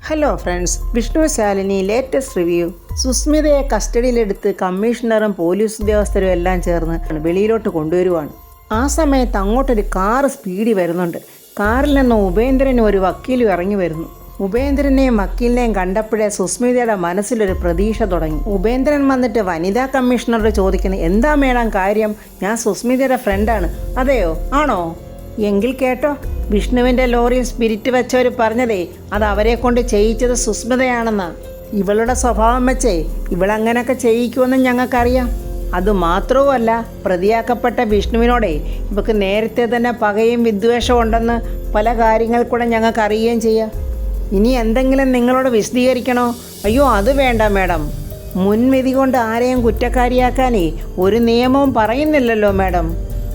Hello friends, Vishnu Shalini latest review. സുസ്മിതയെ കസ്റ്റഡിയിലെടുത്ത് കമ്മീഷണറും പോലീസ് ഉദ്യോഗസ്ഥരും എല്ലാം ചേർന്ന് വെളിയിലോട്ട് കൊണ്ടുവരുവാണ്. ആ സമയത്ത് അങ്ങോട്ടൊരു കാറ് സ്പീഡിൽ വരുന്നുണ്ട്. കാറിൽ നിന്ന് ഉപേന്ദ്രനും ഒരു വക്കീലും ഇറങ്ങി വരുന്നു. ഉപേന്ദ്രനെയും വക്കീലിനെയും കണ്ടപ്പോഴേ സുസ്മിതയുടെ മനസ്സിലൊരു പ്രതീക്ഷ തുടങ്ങി. ഉപേന്ദ്രൻ വന്നിട്ട് വനിതാ കമ്മീഷണറോട് ചോദിക്കുന്നു, എന്താ മേഡം കാര്യം? ഞാൻ സുസ്മിതയുടെ ഫ്രണ്ടാണ്. അതെയോ? ആണോ? എങ്കിൽ കേട്ടോ, വിഷ്ണുവിൻ്റെ ലോറിയിൽ സ്പിരിറ്റ് വെച്ചവർ പറഞ്ഞതേ അത് അവരെ കൊണ്ട് ചെയ്യിച്ചത് സുസ്മിതയാണെന്നാ. ഇവളുടെ സ്വഭാവം വെച്ചേ ഇവളങ്ങനെയൊക്കെ ചെയ്യിക്കുമെന്ന് ഞങ്ങൾക്കറിയാം. അതുമാത്രവുമല്ല, പ്രതിയാക്കപ്പെട്ട വിഷ്ണുവിനോടെ ഇവക്ക് നേരത്തെ തന്നെ പകയും വിദ്വേഷവും ഉണ്ടെന്ന് പല കാര്യങ്ങൾ കൂടെ ഞങ്ങൾക്ക് അറിയുകയും ചെയ്യാം. ഇനി എന്തെങ്കിലും നിങ്ങളോട് വിശദീകരിക്കണോ? അയ്യോ, അത് വേണ്ട മേഡം. മുൻവിധി കൊണ്ട് ആരെയും കുറ്റക്കാരിയാക്കാനേ ഒരു നിയമവും പറയുന്നില്ലല്ലോ മേഡം.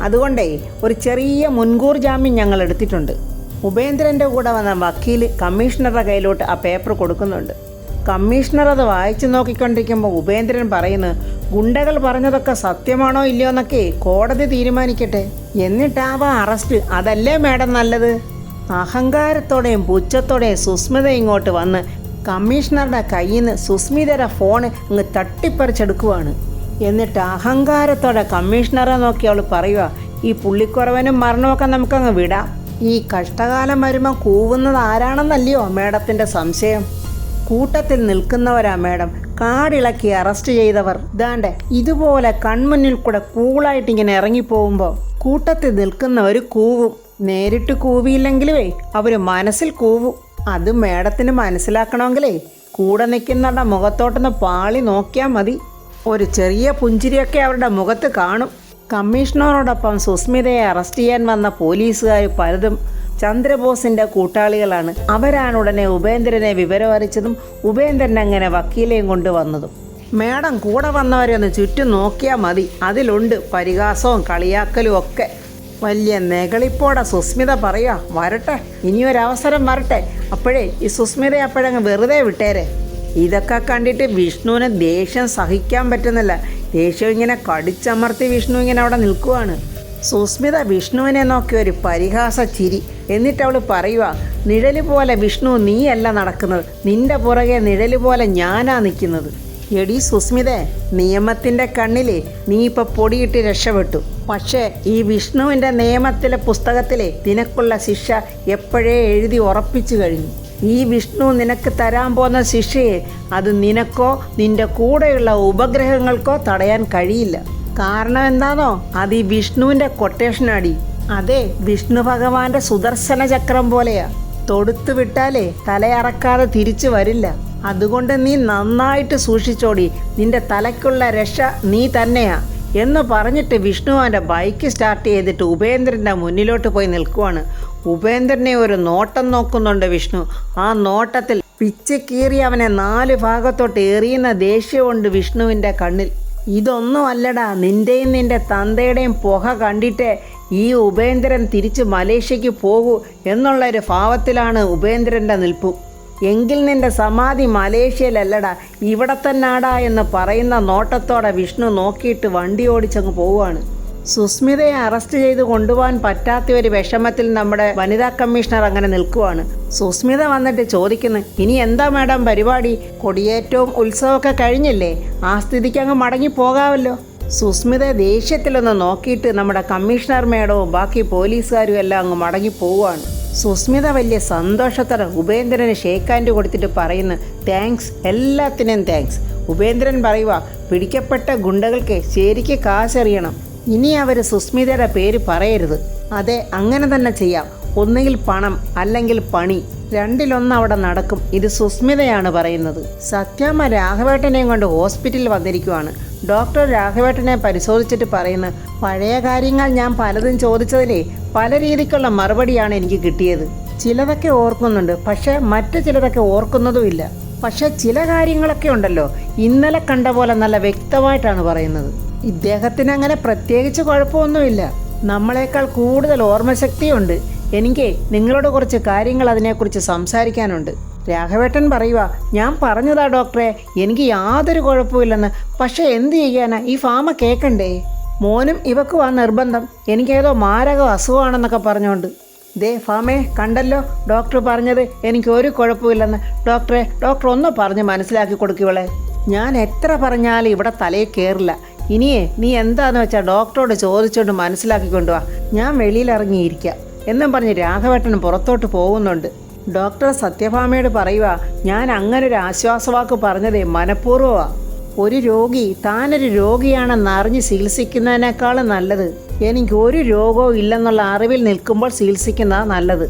അതുകൊണ്ടേ ഒരു ചെറിയ മുൻകൂർ ജാമ്യം ഞങ്ങൾ എടുത്തിട്ടുണ്ട്. ഉപേന്ദ്രൻ്റെ കൂടെ വന്ന വക്കീൽ കമ്മീഷണറുടെ കയ്യിലോട്ട് ആ പേപ്പർ കൊടുക്കുന്നുണ്ട്. കമ്മീഷണർ അത് വായിച്ചു നോക്കിക്കൊണ്ടിരിക്കുമ്പോൾ ഉപേന്ദ്രൻ പറയുന്നു, ഗുണ്ടകൾ പറഞ്ഞതൊക്കെ സത്യമാണോ ഇല്ലയോ എന്നൊക്കെ കോടതി തീരുമാനിക്കട്ടെ, എന്നിട്ടാവാ അറസ്റ്റ്. അതല്ലേ മേഡം നല്ലത്? അഹങ്കാരത്തോടെയും പുച്ഛത്തോടെയും സുസ്മിത ഇങ്ങോട്ട് വന്ന് കമ്മീഷണറുടെ കയ്യിൽ നിന്ന് സുസ്മിതയുടെ ഫോൺ അങ്ങ് തട്ടിപ്പറിച്ചെടുക്കുവാണ്. എന്നിട്ട് അഹങ്കാരത്തോടെ കമ്മീഷണറെ നോക്കി അവൾ പറയുക, ഈ പുള്ളിക്കുറവനും മരണമൊക്കെ നമുക്കങ്ങ് വിടാം. ഈ കഷ്ടകാലം വരുമ്പോൾ കൂവുന്നത് ആരാണെന്നല്ലയോ മേഡത്തിൻ്റെ സംശയം? കൂട്ടത്തിൽ നിൽക്കുന്നവരാ മേഡം കാടിളക്കി അറസ്റ്റ് ചെയ്തവർ. ദാണ്ടെ ഇതുപോലെ കൺമുന്നിൽ കൂടെ കൂളായിട്ട് ഇങ്ങനെ ഇറങ്ങിപ്പോകുമ്പോൾ കൂട്ടത്തിൽ നിൽക്കുന്നവർ കൂവും. നേരിട്ട് കൂവിയില്ലെങ്കിലേ അവർ മനസ്സിൽ കൂവും. അത് മേഡത്തിന് മനസ്സിലാക്കണമെങ്കിലേ കൂടെ നിൽക്കുന്നവരുടെ മുഖത്തോട്ടൊന്ന് പാളി നോക്കിയാൽ മതി. ഒരു ചെറിയ പുഞ്ചിരിയൊക്കെ അവരുടെ മുഖത്ത് കാണും. കമ്മീഷണറോടൊപ്പം സുസ്മിതയെ അറസ്റ്റ് ചെയ്യാൻ വന്ന പോലീസുകാർ പലതും ചന്ദ്രബോസിൻ്റെ കൂട്ടാളികളാണ്. അവരാണ് ഉടനെ ഉപേന്ദ്രനെ വിവരം അറിയിച്ചതും ഉപേന്ദ്രൻ അങ്ങനെ വക്കീലെയും കൊണ്ടുവന്നതും. മേഡം കൂടെ വന്നവരെ ഒന്ന് ചുറ്റും നോക്കിയാൽ മതി, അതിലുണ്ട് പരിഹാസവും കളിയാക്കലും ഒക്കെ. വലിയ നെകളിപ്പോടെ സുസ്മിത പറയുക, വരട്ടെ, ഇനിയൊരവസരം വരട്ടെ, അപ്പോഴേ ഈ സുസ്മിതയെ അപ്പോഴങ്ങ് വെറുതെ വിട്ടേരെ. ഇതൊക്കെ കണ്ടിട്ട് വിഷ്ണുവിന് ദേഷ്യം സഹിക്കാൻ പറ്റുന്നില്ല. ദേഷ്യം ഇങ്ങനെ കടിച്ചമർത്തി വിഷ്ണു ഇങ്ങനെ അവിടെ നിൽക്കുവാണ്. സുസ്മിത വിഷ്ണുവിനെ നോക്കി ഒരു പരിഹാസ ചിരി. എന്നിട്ട് അവൾ പറയുക, നിഴല് പോലെ വിഷ്ണു നീയല്ല നടക്കുന്നത്, നിന്റെ പുറകെ നിഴല് പോലെ ഞാനാ നിൽക്കുന്നത്. എടി സുസ്മിതേ, നിയമത്തിൻ്റെ കണ്ണിലെ നീ ഇപ്പോൾ പൊടിയിട്ട് രക്ഷപ്പെട്ടു. പക്ഷേ ഈ വിഷ്ണുവിൻ്റെ നിയമത്തിലെ പുസ്തകത്തിലെ നിനക്കുള്ള ശിക്ഷ എപ്പോഴേ എഴുതി ഉറപ്പിച്ചു കഴിഞ്ഞു. ഈ വിഷ്ണു നിനക്ക് തരാൻ പോകുന്ന ശിക്ഷയെ അത് നിനക്കോ നിന്റെ കൂടെയുള്ള ഉപഗ്രഹങ്ങൾക്കോ തടയാൻ കഴിയില്ല. കാരണം എന്താണോ? അത് ഈ വിഷ്ണുവിൻ്റെ കൊട്ടേഷൻ അടി. അതെ, വിഷ്ണു ഭഗവാന്റെ സുദർശന ചക്രം പോലെയാ. തൊടുത്തു വിട്ടാലേ തലയറക്കാതെ തിരിച്ചു വരില്ല. അതുകൊണ്ട് നീ നന്നായിട്ട് സൂക്ഷിച്ചോടി, നിന്റെ തലയ്ക്കുള്ള രക്ഷ നീ തന്നെയാ എന്ന് പറഞ്ഞിട്ട് വിഷ്ണു അവൻ്റെ ബൈക്ക് സ്റ്റാർട്ട് ചെയ്തിട്ട് ഉപേന്ദ്രൻ്റെ മുന്നിലോട്ട് പോയി നിൽക്കുവാണ്. ഉപേന്ദ്രനെ ഒരു നോട്ടം നോക്കുന്നുണ്ട് വിഷ്ണു. ആ നോട്ടത്തിൽ പിച്ച് കീറി അവനെ 4 ഭാഗത്തോട്ട് എറിയുന്ന ദേഷ്യമുണ്ട് വിഷ്ണുവിൻ്റെ കണ്ണിൽ. ഇതൊന്നും അല്ലടാ, നിൻ്റെയും നിൻ്റെ തന്തയുടെയും പുക കണ്ടിട്ടേ ഈ ഉപേന്ദ്രൻ തിരിച്ച് മലേഷ്യക്ക് പോകൂ എന്നുള്ളൊരു ഭാവത്തിലാണ് ഉപേന്ദ്രൻ്റെ നിൽപ്പ്. എങ്കിൽ നിൻ്റെ സമാധി മലേഷ്യയിലല്ലടാ, ഇവിടെ തന്നാടാ എന്ന് പറയുന്ന നോട്ടത്തോടെ വിഷ്ണു നോക്കിയിട്ട് വണ്ടി ഓടിച്ചങ്ങ് പോവുകയാണ്. സുസ്മിതയെ അറസ്റ്റ് ചെയ്ത് കൊണ്ടുപോകാൻ പറ്റാത്ത ഒരു വിഷമത്തിൽ നമ്മുടെ വനിതാ കമ്മീഷണർ അങ്ങനെ നിൽക്കുവാണ്. സുസ്മിത വന്നിട്ട് ചോദിക്കുന്നു, ഇനി എന്താ മാഡം പരിപാടി? കൊടിയേറ്റവും ഉത്സവമൊക്കെ കഴിഞ്ഞില്ലേ, ആ സ്ഥിതിക്ക് അങ്ങ് മടങ്ങി പോകാമല്ലോ. സുസ്മിത ദേഷ്യത്തിലൊന്ന് നോക്കിയിട്ട് നമ്മുടെ കമ്മീഷണർ മേഡവും ബാക്കി പോലീസുകാരും എല്ലാം അങ്ങ് മടങ്ങി പോവുകയാണ്. സുസ്മിത വലിയ സന്തോഷത്തോടെ ഉപേന്ദ്രന് ഷേക്ക് ഹാൻഡ് കൊടുത്തിട്ട് പറയുന്നു, താങ്ക്സ്, എല്ലാത്തിനും താങ്ക്സ്. ഉപേന്ദ്രൻ പറയുക, പിടിക്കപ്പെട്ട ഗുണ്ടകൾക്ക് ശരിക്ക് കാശറിയണം. ഇനി അവർ സുസ്മിതയുടെ പേര് പറയരുത്. അതെ, അങ്ങനെ തന്നെ ചെയ്യാം. ഒന്നുകിൽ പണം അല്ലെങ്കിൽ പണി, രണ്ടിലൊന്ന് അവിടെ നടക്കും. ഇത് സുസ്മിതയാണ് പറയുന്നത്. സത്യാമ്മ രാഘവേട്ടനെയും കൊണ്ട് ഹോസ്പിറ്റലിൽ വന്നിരിക്കുവാണ്. ഡോക്ടർ രാഘവേട്ടനെ പരിശോധിച്ചിട്ട് പറയുന്നു, പഴയ കാര്യങ്ങൾ ഞാൻ പലതും ചോദിച്ചതിലേ പല രീതിക്കുള്ള മറുപടിയാണ് എനിക്ക് കിട്ടിയത്. ചിലതൊക്കെ ഓർക്കുന്നുണ്ട്, പക്ഷേ മറ്റു ചിലതൊക്കെ ഓർക്കുന്നതുമില്ല. പക്ഷേ ചില കാര്യങ്ങളൊക്കെ ഉണ്ടല്ലോ, ഇന്നലെ കണ്ട പോലെ നല്ല വ്യക്തമായിട്ടാണ് പറയുന്നത്. ഇദ്ദേഹത്തിന് അങ്ങനെ പ്രത്യേകിച്ച് കുഴപ്പമൊന്നുമില്ല. നമ്മളെക്കാൾ കൂടുതൽ ഓർമ്മശക്തിയുണ്ട്. എനിക്ക് നിങ്ങളോട് കുറച്ച് കാര്യങ്ങൾ അതിനെക്കുറിച്ച് സംസാരിക്കാനുണ്ട്. രാഘവേട്ടൻ പറയുക, ഞാൻ പറഞ്ഞതാ ഡോക്ടറെ, എനിക്ക് യാതൊരു കുഴപ്പമില്ലെന്ന്. പക്ഷേ എന്ത് ചെയ്യാനാ, ഈ ഫാമ കേൾക്കണ്ടേ? മോനും ഇവക്കും ആ നിർബന്ധം. എനിക്കേതോ മാരക അസുഖമാണെന്നൊക്കെ പറഞ്ഞുകൊണ്ട് ദേ ഫാമേ, കണ്ടല്ലോ ഡോക്ടർ പറഞ്ഞത്, എനിക്ക് ഒരു കുഴപ്പമില്ലെന്ന്. ഡോക്ടർ ഒന്ന് പറഞ്ഞ് മനസ്സിലാക്കി കൊടുക്കുവളെ. ഞാൻ എത്ര പറഞ്ഞാലും ഇവിടെ തലയിൽ കയറില്ല. ഇനിയേ നീ എന്താന്ന് വെച്ചാൽ ഡോക്ടറോട് ചോദിച്ചോണ്ട് മനസ്സിലാക്കിക്കൊണ്ടുവാ. ഞാൻ വെളിയിലിറങ്ങിയിരിക്കാം എന്നും പറഞ്ഞ് രാഘവേട്ടൻ പുറത്തോട്ട് പോകുന്നുണ്ട്. ഡോക്ടർ സത്യഭാമയോട് പറയുക, ഞാൻ അങ്ങനെ ഒരു ആശ്വാസവാക്ക് പറഞ്ഞതേ മനഃപൂർവ്വമാണ്. ഒരു രോഗി താനൊരു രോഗിയാണെന്ന് അറിഞ്ഞ് ചികിത്സിക്കുന്നതിനേക്കാളും നല്ലത് എനിക്ക് ഒരു രോഗവും ഇല്ലെന്നുള്ള അറിവിൽ നിൽക്കുമ്പോൾ ചികിത്സിക്കുന്നതാണ് നല്ലത്.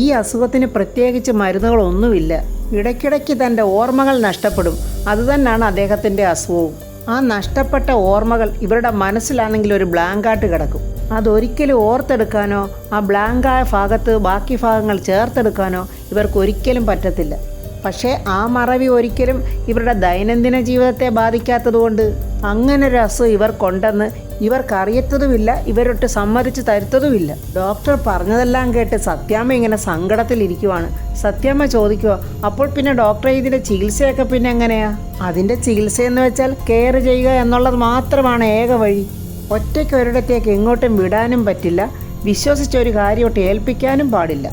ഈ അസുഖത്തിന് പ്രത്യേകിച്ച് മരുന്നുകളൊന്നുമില്ല. ഇടയ്ക്കിടയ്ക്ക് തൻ്റെ ഓർമ്മകൾ നഷ്ടപ്പെടും. അതുതന്നെയാണ് അദ്ദേഹത്തിൻ്റെ അസുഖവും. ആ നഷ്ടപ്പെട്ട ഓർമ്മകൾ ഇവരുടെ മനസ്സിലാണെങ്കിൽ ഒരു ബ്ലാങ്കായിട്ട് കിടക്കും. അതൊരിക്കലും ഓർത്തെടുക്കാനോ ആ ബ്ലാങ്കായ ഭാഗത്ത് ബാക്കി ഭാഗങ്ങൾ ചേർത്തെടുക്കാനോ ഇവർക്കൊരിക്കലും പറ്റത്തില്ല. പക്ഷേ ആ മറവി ഒരിക്കലും ഇവരുടെ ദൈനംദിന ജീവിതത്തെ ബാധിക്കാത്തതുകൊണ്ട് അങ്ങനൊരു അസുഖം ഇവർക്കുണ്ടെന്ന് ഇവർക്കറിയത്തതുമില്ല, ഇവരൊട്ട് സമ്മതിച്ച് തരുത്തതുമില്ല. ഡോക്ടർ പറഞ്ഞതെല്ലാം കേട്ട് സത്യാമ്മ ഇങ്ങനെ സങ്കടത്തിലിരിക്കുവാണ്. സത്യാമ്മ ചോദിക്കുക, അപ്പോൾ പിന്നെ ഡോക്ടറെ ഇതിൻ്റെ ചികിത്സയൊക്കെ പിന്നെ എങ്ങനെയാ? അതിൻ്റെ ചികിത്സയെന്ന് വെച്ചാൽ കെയർ ചെയ്യുക എന്നുള്ളത് മാത്രമാണ് ഏക വഴി. ഒറ്റയ്ക്ക് ഒരിടത്തേക്ക് എങ്ങോട്ടും വിടാനും പറ്റില്ല, വിശ്വസിച്ചൊരു കാര്യമൊട്ട് ഏൽപ്പിക്കാനും പാടില്ല.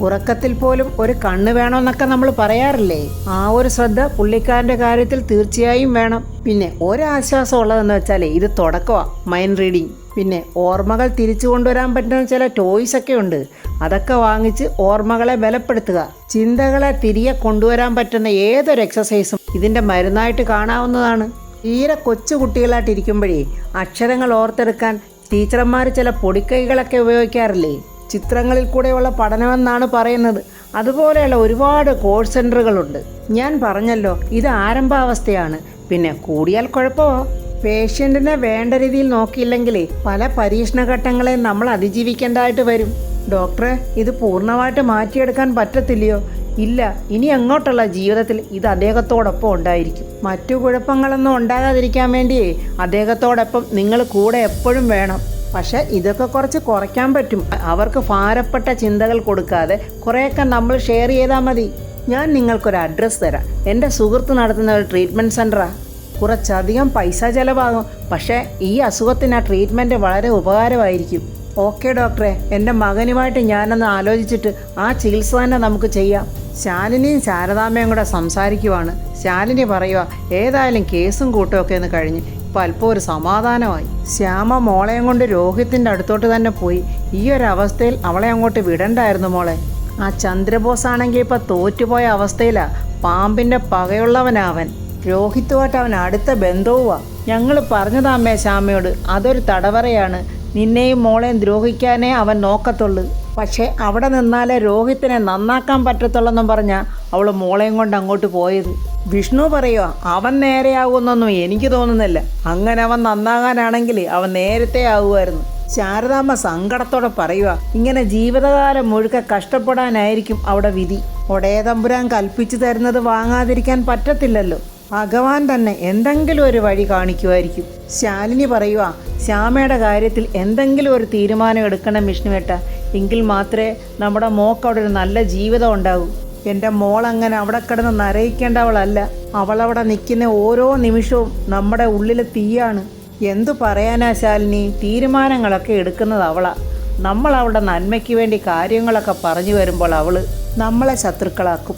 ഉറക്കത്തിൽ പോലും ഒരു കണ്ണ് വേണമെന്നൊക്കെ നമ്മൾ പറയാറില്ലേ, ആ ഒരു ശ്രദ്ധ പുള്ളിക്കാരൻ്റെ കാര്യത്തിൽ തീർച്ചയായും വേണം. പിന്നെ ഒരാശ്വാസം ഉള്ളതെന്ന് വെച്ചാൽ ഇത് തുടക്കമാണ്, മൈൻഡ് റീഡിങ്. പിന്നെ ഓർമ്മകൾ തിരിച്ചു കൊണ്ടുവരാൻ പറ്റുന്ന ചില ടോയ്സൊക്കെ ഉണ്ട്. അതൊക്കെ വാങ്ങിച്ച് ഓർമ്മകളെ ബലപ്പെടുത്തുക. ചിന്തകളെ തിരികെ കൊണ്ടുവരാൻ പറ്റുന്ന ഏതൊരു എക്സസൈസും ഇതിൻ്റെ മരുന്നായിട്ട് കാണാവുന്നതാണ്. തീരെ കൊച്ചു കുട്ടികളായിട്ടിരിക്കുമ്പോഴേ അക്ഷരങ്ങൾ ഓർത്തെടുക്കാൻ ടീച്ചർമാർ ചില പൊടിക്കൈകളൊക്കെ ഉപയോഗിക്കാറില്ലേ? ചിത്രങ്ങളിൽ കൂടെയുള്ള പഠനമെന്നാണ് പറയുന്നത്. അതുപോലെയുള്ള ഒരുപാട് കോഴ്സ് സെൻ്ററുകളുണ്ട്. ഞാൻ പറഞ്ഞല്ലോ, ഇത് ആരംഭാവസ്ഥയാണ്. പിന്നെ കൂടിയാൽ കുഴപ്പമോ? പേഷ്യൻറ്റിനെ വേണ്ട രീതിയിൽ നോക്കിയില്ലെങ്കിൽ പല പരീക്ഷണഘട്ടങ്ങളെ നമ്മൾ അതിജീവിക്കേണ്ടതായിട്ട് വരും. ഡോക്ടറെ, ഇത് പൂർണ്ണമായിട്ട് മാറ്റിയെടുക്കാൻ പറ്റത്തില്ലയോ? ഇല്ല, ഇനി അങ്ങോട്ടുള്ള ജീവിതത്തിൽ ഇത് അദ്ദേഹത്തോടൊപ്പം ഉണ്ടായിരിക്കും. മറ്റു കുഴപ്പങ്ങളൊന്നും ഉണ്ടാകാതിരിക്കാൻ വേണ്ടിയേ അദ്ദേഹത്തോടൊപ്പം നിങ്ങൾ കൂടെ എപ്പോഴും വേണം. പക്ഷെ ഇതൊക്കെ കുറച്ച് കുറയ്ക്കാൻ പറ്റും. അവർക്ക് ഭാരപ്പെട്ട ചിന്തകൾ കൊടുക്കാതെ കുറേയൊക്കെ നമ്മൾ ഷെയർ ചെയ്താൽ മതി. ഞാൻ നിങ്ങൾക്കൊരു അഡ്രസ്സ് തരാം. എൻ്റെ സുഹൃത്ത് നടത്തുന്ന ഒരു ട്രീറ്റ്മെൻറ്റ് സെൻ്ററാണ്. കുറച്ചധികം പൈസ ചിലവാകും, പക്ഷേ ഈ അസുഖത്തിന് ആ ട്രീറ്റ്മെൻറ്റ് വളരെ ഉപകാരമായിരിക്കും. ഓക്കെ ഡോക്ടറെ, എൻ്റെ മകനുമായിട്ട് ഞാനൊന്ന് ആലോചിച്ചിട്ട് ആ ചികിത്സ തന്നെ നമുക്ക് ചെയ്യാം. ശാലിനിയും ശാരദാമ്മയും കൂടെ സംസാരിക്കുവാണ്. ശാലിനി പറയുക, ഏതായാലും കേസും കൂട്ടുമൊക്കെ ഒന്ന് കഴിഞ്ഞ് ഇപ്പോൾ അല്പം ഒരു സമാധാനമായി. ശ്യാമ മോളെയും കൊണ്ട് രോഹിത്തിൻ്റെ അടുത്തോട്ട് തന്നെ പോയി. ഈ ഒരു അവസ്ഥയിൽ അവളെ അങ്ങോട്ട് വിടണ്ടായിരുന്നു മോളെ. ആ ചന്ദ്രബോസ് ആണെങ്കിൽ ഇപ്പോൾ തോറ്റുപോയ അവസ്ഥയിലാണ്. പാമ്പിൻ്റെ പകയുള്ളവനാവൻ. രോഹിത്തുമായിട്ട് അവൻ അടുത്ത ബന്ധവുമാണ്. ഞങ്ങൾ പറഞ്ഞതാമ്മേ ശ്യാമയോട്, അതൊരു തടവറയാണ്. നിന്നെയും മോളെയും ദ്രോഹിക്കാനേ അവൻ നോക്കത്തുള്ളൂ. പക്ഷേ അവിടെ നിന്നാലേ രോഹിത്തിനെ നന്നാക്കാൻ പറ്റത്തുള്ളെന്നും പറഞ്ഞാൽ അവൾ മോളെയും കൊണ്ട് അങ്ങോട്ട് പോയത്. വിഷ്ണു പറയുക, അവൻ നേരെയാകുമെന്നൊന്നും എനിക്ക് തോന്നുന്നില്ല. അങ്ങനെ അവൻ നന്നാകാനാണെങ്കിൽ അവൻ നേരത്തെ ആകുമായിരുന്നു. ശാരദാമ്മ സങ്കടത്തോടെ പറയുക, ഇങ്ങനെ ജീവിതകാലം മുഴുക്കെ കഷ്ടപ്പെടാനായിരിക്കും അവിടെ വിധി. ഒടേ തമ്പുരാൻ കൽപ്പിച്ചു തരുന്നത് വാങ്ങാതിരിക്കാൻ പറ്റത്തില്ലല്ലോ. ഭഗവാൻ തന്നെ എന്തെങ്കിലും ഒരു വഴി കാണിക്കുമായിരിക്കും. ശാലിനി പറയുക, ശ്യാമയുടെ കാര്യത്തിൽ എന്തെങ്കിലും ഒരു തീരുമാനം എടുക്കണം വിഷ്ണുവേട്ട. എങ്കിൽ മാത്രമേ നമ്മുടെ മോൾക്ക് അവിടെ ഒരു നല്ല ജീവിതം ഉണ്ടാകൂ. എൻ്റെ മോളങ്ങനെ അവിടെ കിടന്ന് നരയിക്കേണ്ടവളല്ല. അവളവിടെ നിൽക്കുന്ന ഓരോ നിമിഷവും നമ്മുടെ ഉള്ളിൽ തീയാണ്. എന്തു പറയാനാ ശാലിനി, തീരുമാനങ്ങളൊക്കെ എടുക്കുന്നത് അവളാ. നമ്മൾ അവളുടെ നന്മയ്ക്ക് വേണ്ടി കാര്യങ്ങളൊക്കെ പറഞ്ഞു വരുമ്പോൾ അവൾ നമ്മളെ ശത്രുക്കളാക്കും.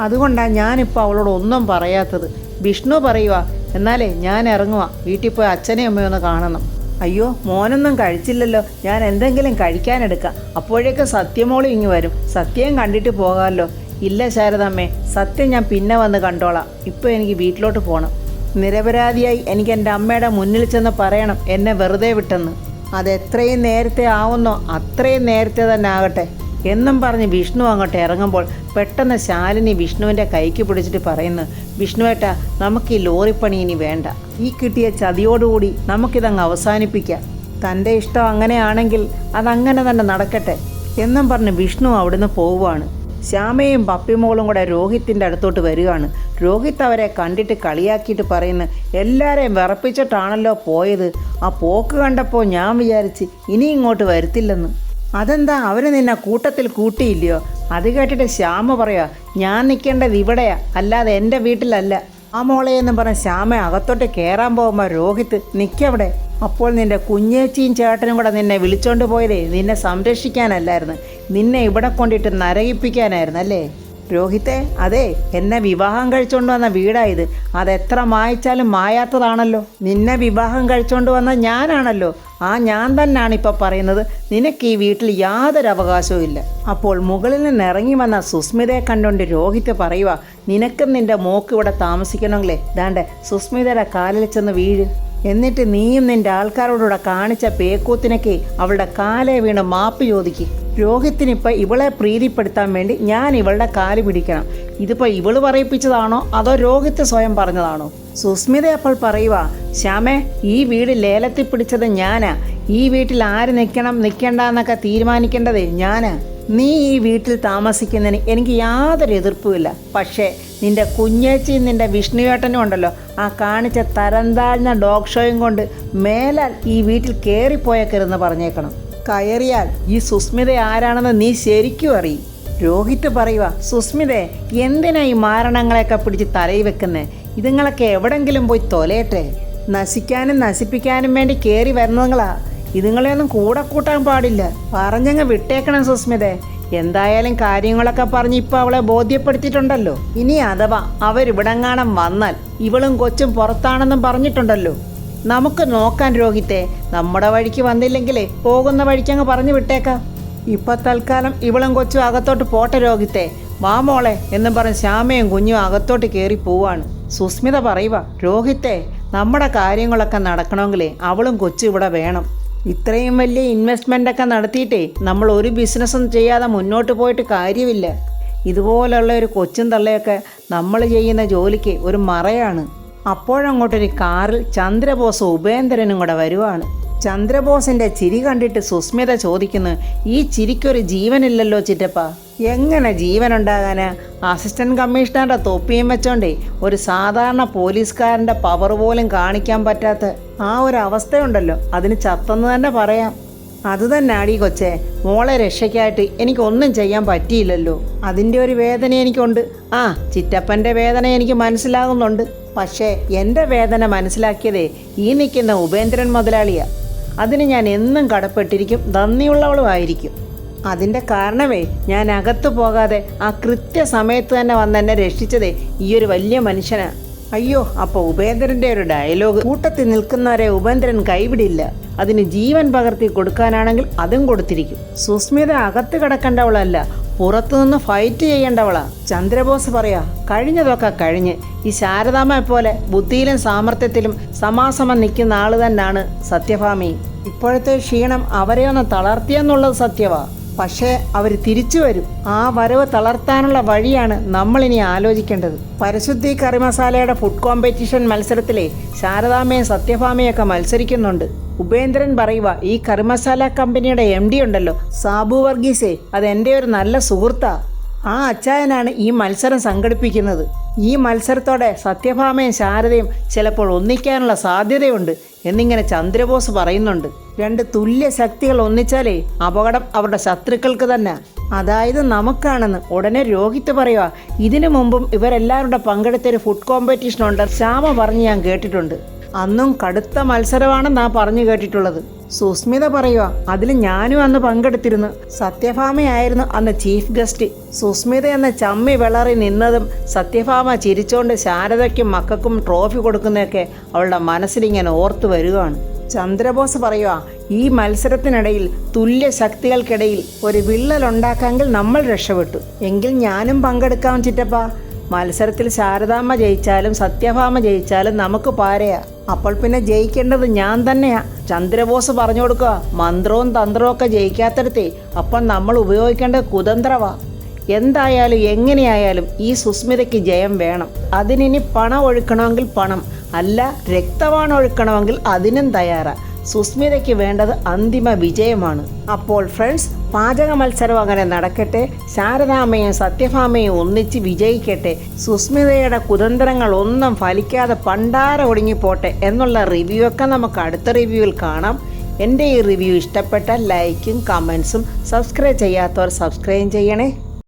അതുകൊണ്ടാണ് ഞാനിപ്പോൾ അവളോട് ഒന്നും പറയാത്തത്. വിഷ്ണു പറയുക, എന്നാലേ ഞാൻ ഇറങ്ങുക, വീട്ടിൽ പോയി അച്ഛനെയും അമ്മയും ഒന്ന് കാണണം. അയ്യോ, മോനൊന്നും കഴിച്ചില്ലല്ലോ, ഞാൻ എന്തെങ്കിലും കഴിക്കാനെടുക്കാം. അപ്പോഴേക്കും സത്യമോളും ഇങ്ങ് വരും. സത്യം കണ്ടിട്ട് പോകാമല്ലോ. ഇല്ല ശാരദാമ്മേ, സത്യം ഞാൻ പിന്നെ വന്ന് കണ്ടോളാം. ഇപ്പോൾ എനിക്ക് വീട്ടിലോട്ട് പോകണം. നിരപരാധിയായി എനിക്ക് എൻ്റെ അമ്മയുടെ മുന്നിൽ ചെന്ന് പറയണം എന്നെ വെറുതെ വിട്ടെന്ന്. അതെത്രയും നേരത്തെ ആവുന്നോ അത്രയും നേരത്തെ തന്നെ ആകട്ടെ എന്നും പറഞ്ഞ് വിഷ്ണു അങ്ങോട്ട് ഇറങ്ങുമ്പോൾ പെട്ടെന്ന് ശാലിനി വിഷ്ണുവിൻ്റെ കൈക്ക് പിടിച്ചിട്ട് പറയുന്നു, വിഷ്ണുവേട്ടാ, നമുക്ക് ഈ ലോറിപ്പണി ഇനി വേണ്ട. ഈ കിട്ടിയ ചതിയോടുകൂടി നമുക്കിതങ്ങ് അവസാനിപ്പിക്കാം. തൻ്റെ ഇഷ്ടം അങ്ങനെയാണെങ്കിൽ അതങ്ങനെ തന്നെ നടക്കട്ടെ എന്നും പറഞ്ഞ് വിഷ്ണു അവിടുന്ന് പോവുകയാണ്. ശ്യാമയും പപ്പിമോളും കൂടെ രോഹിത്തിൻ്റെ അടുത്തോട്ട് വരികയാണ്. രോഹിത്ത് അവരെ കണ്ടിട്ട് കളിയാക്കിയിട്ട് പറയുന്നു, എല്ലാവരെയും വിറപ്പിച്ചിട്ടാണല്ലോ പോയത്. ആ പോക്ക് കണ്ടപ്പോൾ ഞാൻ വിചാരിച്ച് ഇനി ഇങ്ങോട്ട് വരത്തില്ലെന്ന്. അതെന്താ, അവർ നിന്നെ കൂട്ടത്തിൽ കൂട്ടിയില്ലയോ? അത് കേട്ടിട്ട് ശ്യാമ പറയുക, ഞാൻ നിൽക്കേണ്ടത് ഇവിടെയാ, അല്ലാതെ എൻ്റെ വീട്ടിലല്ല. ആ മോളെയെന്ന് പറഞ്ഞ് ശ്യാമ അകത്തോട്ട് കയറാൻ പോകുമ്പോൾ രോഹിത്ത്, നിൽക്കവിടെ. അപ്പോൾ നിന്റെ കുഞ്ഞേച്ചിയും ചേട്ടനും കൂടെ നിന്നെ വിളിച്ചോണ്ട് പോയതേ നിന്നെ സംരക്ഷിക്കാനല്ലായിരുന്നു, നിന്നെ ഇവിടെ കൊണ്ടിട്ട് നരകിപ്പിക്കാനായിരുന്നു അല്ലേ? രോഹിത്തെ, അതെ, എന്നെ വിവാഹം കഴിച്ചോണ്ട് വന്ന വീടായത്. അതെത്ര മായ്ച്ചാലും മായാത്തതാണല്ലോ. നിന്നെ വിവാഹം കഴിച്ചോണ്ട് വന്ന ഞാനാണല്ലോ. ആ ഞാൻ തന്നെയാണ് ഇപ്പോൾ പറയുന്നത്, നിനക്ക് ഈ വീട്ടിൽ യാതൊരു അവകാശവും ഇല്ല. അപ്പോൾ മുകളിൽ നിന്ന് ഇറങ്ങി വന്ന സുസ്മിതയെ കണ്ടുകൊണ്ട് രോഹിത്ത് പറയുക, നിനക്കും നിന്റെ മോക്ക് ഇവിടെ താമസിക്കണമെങ്കിലേ ദാണ്ടെ സുസ്മിതയുടെ കാലിൽ ചെന്ന് വീഴ്. എന്നിട്ട് നീയും നിന്റെ ആൾക്കാരോടുകൂടെ കാണിച്ച പേക്കൂത്തിനൊക്കെ അവളുടെ കാലേ വീണ് മാപ്പ് ചോദിക്കും. രോഹിത്തിനിപ്പോൾ ഇവളെ പ്രീതിപ്പെടുത്താൻ വേണ്ടി ഞാൻ ഇവളുടെ കാല് പിടിക്കണം. ഇതിപ്പോൾ ഇവള് പറയിപ്പിച്ചതാണോ അതോ രോഹിത്ത് സ്വയം പറഞ്ഞതാണോ? സുസ്മിത അപ്പോൾ പറയുക, ശ്യാമേ, ഈ വീട് ലേലത്തിൽ പിടിച്ചത് ഞാനാ. ഈ വീട്ടിൽ ആര് നിൽക്കണം നിൽക്കണ്ട എന്നൊക്കെ തീരുമാനിക്കേണ്ടത് ഞാനാ. നീ ഈ വീട്ടിൽ താമസിക്കുന്നതിന് എനിക്ക് യാതൊരു എതിർപ്പുമില്ല. പക്ഷേ നിന്റെ കുഞ്ഞേച്ചിയും നിന്റെ വിഷ്ണുവേട്ടനും ഉണ്ടല്ലോ, ആ കാണിച്ച തരംതാഴ്ന്ന ഡോഗ് ഷോയും കൊണ്ട് മേലാൽ ഈ വീട്ടിൽ കയറിപ്പോയേക്കരുതെന്ന് പറഞ്ഞേക്കണം. കയറിയാൽ ഈ സുസ്മിത ആരാണെന്ന് നീ ശരിക്കും അറിയും. രോഹിത്ത് പറയുക, സുസ്മിതേ, എന്തിനാ ഈ മാരണങ്ങളെയൊക്കെ പിടിച്ച് തലയിൽ വെക്കുന്നേ? ഇതുങ്ങളൊക്കെ എവിടെങ്കിലും പോയി തൊലയട്ടെ. നശിക്കാനും നശിപ്പിക്കാനും വേണ്ടി കയറി വരുന്നതുങ്ങളാ. ഇതുങ്ങളെയൊന്നും കൂടെ കൂട്ടാൻ പാടില്ല. പറഞ്ഞങ്ങ് വിട്ടേക്കണം സുസ്മിതേ. എന്തായാലും കാര്യങ്ങളൊക്കെ പറഞ്ഞ് ഇപ്പോൾ അവളെ ബോധ്യപ്പെടുത്തിയിട്ടുണ്ടല്ലോ. ഇനി അഥവാ അവരിവിടെങ്ങാണം വന്നാൽ ഇവളും കൊച്ചും പുറത്താണെന്നും പറഞ്ഞിട്ടുണ്ടല്ലോ. നമുക്ക് നോക്കാൻ രോഹിത്തെ, നമ്മുടെ വഴിക്ക് വന്നില്ലെങ്കിലേ പോകുന്ന വഴിക്കങ്ങ് പറഞ്ഞു വിട്ടേക്കാം. ഇപ്പം തൽക്കാലം ഇവളും കൊച്ചും അകത്തോട്ട് പോട്ടെ രോഹിത്തെ. വാ മോളെ എന്നും പറഞ്ഞ് ശ്യാമയും കുഞ്ഞും അകത്തോട്ട് കയറി പോവാണ്. സുസ്മിത പറയുക, രോഹിത്തെ, നമ്മുടെ കാര്യങ്ങളൊക്കെ നടക്കണമെങ്കിലേ അവളും കൊച്ചും ഇവിടെ വേണം. ഇത്രയും വലിയ ഇൻവെസ്റ്റ്മെൻ്റൊക്കെ നടത്തിയിട്ടേ നമ്മൾ ഒരു ബിസിനസ്സും ചെയ്യാതെ മുന്നോട്ട് പോയിട്ട് കാര്യമില്ല. ഇതുപോലുള്ള ഒരു കൊച്ചും തള്ളയൊക്കെ നമ്മൾ ചെയ്യുന്ന ജോലിക്ക് ഒരു മറയാണ്. അപ്പോഴങ്ങോട്ടൊരു കാറിൽ ചന്ദ്രബോസും ഉപേന്ദ്രനും കൂടെ വരുവാണ്. ചന്ദ്രബോസിൻ്റെ ചിരി കണ്ടിട്ട് സുസ്മിത ചോദിക്കുന്നു, ഈ ചിരിക്കൊരു ജീവനില്ലല്ലോ ചിറ്റപ്പ. എങ്ങനെ ജീവനുണ്ടാകാനാ? അസിസ്റ്റന്റ് കമ്മീഷണറുടെ തൊപ്പിയും വെച്ചോണ്ടേ ഒരു സാധാരണ പോലീസുകാരൻ്റെ പവർ പോലും കാണിക്കാൻ പറ്റാത്ത ആ ഒരു അവസ്ഥയുണ്ടല്ലോ, അതിന് ചത്തെന്ന് തന്നെ പറയാം. അതുതന്നെ ആടി കൊച്ചേ, മോളെ രക്ഷയ്ക്കായിട്ട് എനിക്കൊന്നും ചെയ്യാൻ പറ്റിയില്ലല്ലോ. അതിൻ്റെ ഒരു വേദന എനിക്കുണ്ട്. ആ, ചിറ്റപ്പൻ്റെ വേദന എനിക്ക് മനസ്സിലാകുന്നുണ്ട്. പക്ഷേ എൻ്റെ വേദന മനസ്സിലാക്കിയതേ ഈ നിൽക്കുന്ന ഉപേന്ദ്രൻ മുതലാളിയാ. അതിന് ഞാൻ എന്നും കടപ്പെട്ടിരിക്കും, നന്ദിയുള്ളവളുമായിരിക്കും. അതിൻ്റെ കാരണമേ ഞാൻ അകത്തു പോകാതെ ആ കൃത്യസമയത്ത് തന്നെ വന്ന് എന്നെ രക്ഷിച്ചതേ ഈ ഒരു വലിയ മനുഷ്യനാണ്. അയ്യോ, അപ്പോൾ ഉപേന്ദ്രൻ്റെ ഒരു ഡയലോഗ്, കൂട്ടത്തിൽ നിൽക്കുന്നവരെ ഉപേന്ദ്രൻ കൈവിടില്ല. അതിന് ജീവൻ പകർത്തി കൊടുക്കാനാണെങ്കിൽ അതും കൊടുത്തിരിക്കും. സുസ്മിത അകത്ത് കിടക്കേണ്ടവളല്ല, പുറത്തുനിന്ന് ഫൈറ്റ് ചെയ്യേണ്ടവളാ. ചന്ദ്രബോസ് പറയാ, കഴിഞ്ഞതൊക്കെ കഴിഞ്ഞ് ഈ ശാരദാമ്മയെ പോലെ ബുദ്ധിയിലും സാമർത്ഥ്യത്തിലും സമാസമം നിൽക്കുന്ന ആള് തന്നെയാണ് സത്യഭാമി. ഇപ്പോഴത്തെ ക്ഷീണം അവരെ ഒന്ന് തളർത്തിയെന്നുള്ളത് സത്യവാ. പക്ഷേ അവർ തിരിച്ചു വരും. ആ വരവ് തളർത്താനുള്ള വഴിയാണ് നമ്മളിനി ആലോചിക്കേണ്ടത്. പരിശുദ്ധി കറി മസാലയുടെ ഫുഡ് കോമ്പറ്റീഷൻ മത്സരത്തിലെ ശാരദാമ്മയും സത്യഭാമയൊക്കെ മത്സരിക്കുന്നുണ്ട്. ഉപേന്ദ്രൻ പറയുക, ഈ കറി മസാല കമ്പനിയുടെ MD ഉണ്ടല്ലോ, സാബു വർഗീസേ, അത് എൻ്റെ ഒരു നല്ല സുഹൃത്താ. ആ അച്ചായനാണ് ഈ മത്സരം സംഘടിപ്പിക്കുന്നത്. ഈ മത്സരത്തോടെ സത്യഭാമയും ശാരദയും ചിലപ്പോൾ ഒന്നിക്കാനുള്ള സാധ്യതയുണ്ട് എന്നിങ്ങനെ ചന്ദ്രബോസ് പറയുന്നുണ്ട്. രണ്ട് തുല്യ ശക്തികൾ ഒന്നിച്ചാലേ അപകടം അവരുടെ ശത്രുക്കൾക്ക് തന്നെ, അതായത് നമുക്കാണെന്ന്. ഉടനെ രോഹിത്ത് പറയുക, ഇതിനു മുമ്പും ഇവരെല്ലാവരുടെ പങ്കെടുത്തൊരു ഫുഡ് കോമ്പറ്റീഷൻ ഉണ്ട്, ശ്യാമ പറഞ്ഞ് ഞാൻ കേട്ടിട്ടുണ്ട്. അന്നും കടുത്ത മത്സരമാണെന്നാ പറഞ്ഞു കേട്ടിട്ടുള്ളത്. സുസ്മിത പറയുക, അതിൽ ഞാനും അന്ന് പങ്കെടുത്തിരുന്നു. സത്യഭാമയായിരുന്നു അന്ന് ചീഫ് ഗസ്റ്റ്. സുസ്മിത എന്ന ചമ്മി വിളറി നിന്നതും സത്യഭാമ ചിരിച്ചോണ്ട് ശാരദയ്ക്കും മക്കൾക്കും ട്രോഫി കൊടുക്കുന്നതൊക്കെ അവളുടെ മനസ്സിലിങ്ങനെ ഓർത്തു വരികയാണ്. ചന്ദ്രബോസ് പറയുക, ഈ മത്സരത്തിനിടയിൽ തുല്യ ശക്തികൾക്കിടയിൽ ഒരു വിള്ളലുണ്ടാക്കാമെങ്കിൽ നമ്മൾ രക്ഷപ്പെട്ടു. എങ്കിൽ ഞാനും പങ്കെടുക്കാം ചിറ്റപ്പ. മത്സരത്തിൽ ശാരദാമ്മ ജയിച്ചാലും സത്യഭാമ ജയിച്ചാലും നമുക്ക് പാരയാ. അപ്പോൾ പിന്നെ ജയിക്കേണ്ടത് ഞാൻ തന്നെയാ. ചന്ദ്രബോസ് പറഞ്ഞു കൊടുക്കുക, മന്ത്രവും തന്ത്രവും ഒക്കെ ജയിക്കാത്തടത്തേ അപ്പം നമ്മൾ ഉപയോഗിക്കേണ്ടത് കുതന്ത്രവാ. എന്തായാലും എങ്ങനെയായാലും ഈ സുസ്മിതയ്ക്ക് ജയം വേണം. അതിനി പണം ഒഴുക്കണമെങ്കിൽ പണം, അല്ല രക്തമാണ് ഒഴുക്കണമെങ്കിൽ അതിനും തയ്യാറാ. സുസ്മിതയ്ക്ക് വേണ്ടത് അന്തിമ വിജയമാണ്. അപ്പോൾ ഫ്രണ്ട്സ്, പാചക മത്സരം അങ്ങനെ നടക്കട്ടെ. ശാരദാമ്മയും സത്യഭാമയും ഒന്നിച്ച് വിജയിക്കട്ടെ. സുസ്മിതയുടെ കുതന്ത്രങ്ങൾ ഒന്നും ഫലിക്കാതെ പണ്ടാര ഒടുങ്ങിപ്പോട്ടെ എന്നുള്ള റിവ്യൂ ഒക്കെ നമുക്ക് അടുത്ത റിവ്യൂവിൽ കാണാം. എൻ്റെ ഈ റിവ്യൂ ഇഷ്ടപ്പെട്ടാൽ ലൈക്കും കമൻസും, സബ്സ്ക്രൈബ് ചെയ്യാത്തവർ സബ്സ്ക്രൈബ് ചെയ്യണേ.